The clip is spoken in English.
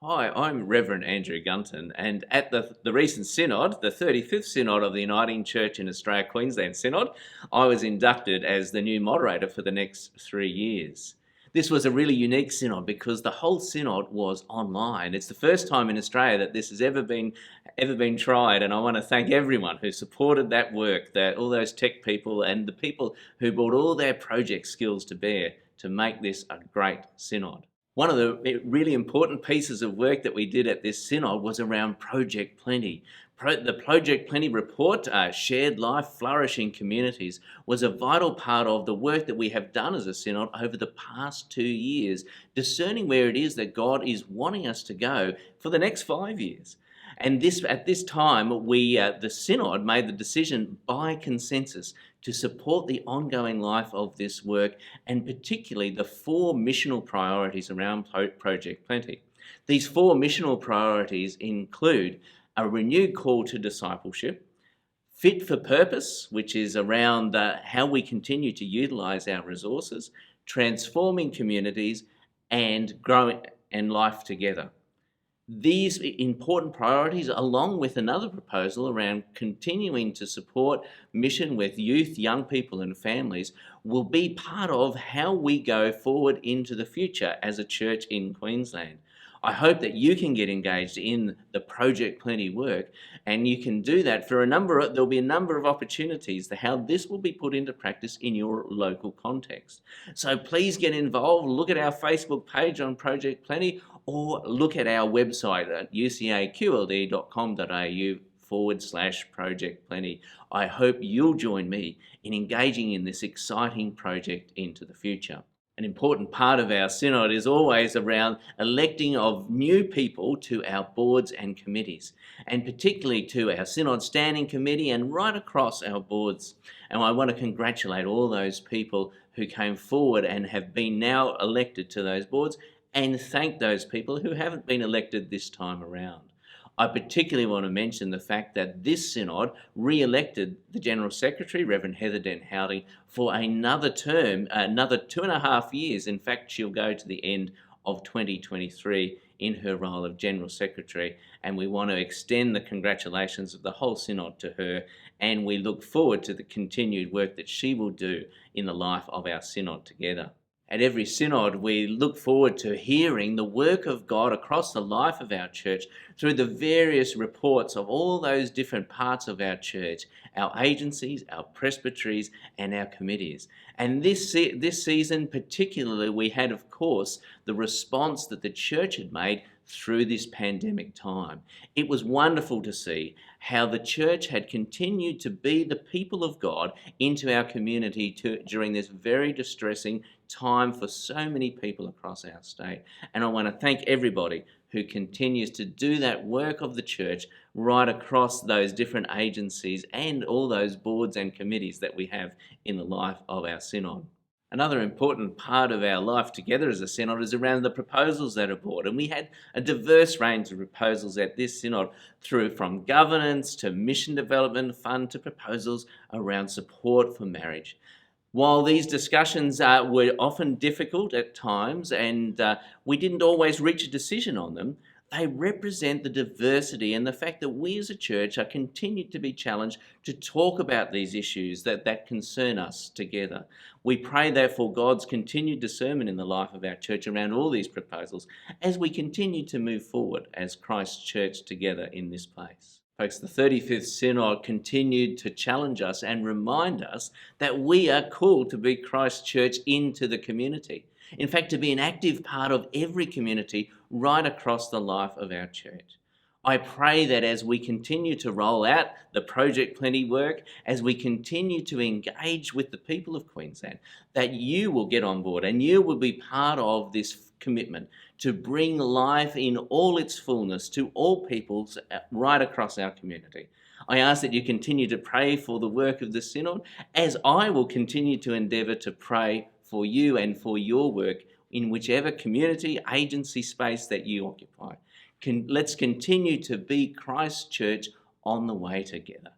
Hi, I'm Reverend Andrew Gunton, and at the recent Synod, the 35th Synod of the Uniting Church in Australia, Queensland Synod, I was inducted as the new moderator for the next 3 years. This was a really unique synod because the whole synod was online. It's the first time in Australia that this has ever been tried, and I want to thank everyone who supported that work, that all those tech people and the people who brought all their project skills to bear to make this a great synod. One of the really important pieces of work that we did at this synod was around Project Plenty. The Project Plenty report, Shared Life, Flourishing Communities, was a vital part of the work that we have done as a synod over the past 2 years, discerning where it is that God is wanting us to go for the next 5 years. And at this time, the synod made the decision by consensus to support the ongoing life of this work, and particularly the 4 missional priorities around Project Plenty. These 4 missional priorities include a renewed call to discipleship, fit for purpose, which is around how we continue to utilise our resources, transforming communities, and growing and life together. These important priorities, along with another proposal around continuing to support mission with youth, young people and families, will be part of how we go forward into the future as a church in Queensland. I hope that you can get engaged in the Project Plenty work, and you can do that for there'll be a number of opportunities to how this will be put into practice in your local context. So please get involved. Look at our Facebook page on Project Plenty, or look at our website at ucaqld.com.au/Project Plenty. I hope you'll join me in engaging in this exciting project into the future. An important part of our synod is always around electing of new people to our boards and committees, and particularly to our synod standing committee and right across our boards. And I want to congratulate all those people who came forward and have been now elected to those boards, and thank those people who haven't been elected this time around. I particularly want to mention the fact that this synod re-elected the General Secretary, Reverend Heather Den-Houting, for another term, another 2.5 years. In fact, she'll go to the end of 2023 in her role of General Secretary, and we want to extend the congratulations of the whole synod to her, and we look forward to the continued work that she will do in the life of our synod together. At every synod, we look forward to hearing the work of God across the life of our church through the various reports of all those different parts of our church, our agencies, our presbyteries, and our committees. And this season particularly, we had, of course, the response that the church had made through this pandemic time. It was wonderful to see how the church had continued to be the people of God into our community during this very distressing time for so many people across our state. And I want to thank everybody who continues to do that work of the church right across those different agencies and all those boards and committees that we have in the life of our synod. Another important part of our life together as a synod is around the proposals that are brought, and we had a diverse range of proposals at this synod, from governance to mission development fund to proposals around support for marriage. While these discussions were often difficult at times and we didn't always reach a decision on them, they represent the diversity and the fact that we as a church are continued to be challenged to talk about these issues that concern us together. We pray therefore God's continued discernment in the life of our church around all these proposals as we continue to move forward as Christ's church together in this place. Folks, the 35th Synod continued to challenge us and remind us that we are called to be Christ's church into the community. In fact, to be an active part of every community right across the life of our church. I pray that as we continue to roll out the Project Plenty work, as we continue to engage with the people of Queensland, that you will get on board and you will be part of this commitment to bring life in all its fullness to all peoples right across our community. I ask that you continue to pray for the work of the Synod, as I will continue to endeavour to pray for you and for your work in whichever community, agency space that you occupy. Let's continue to be Christ's church on the way together.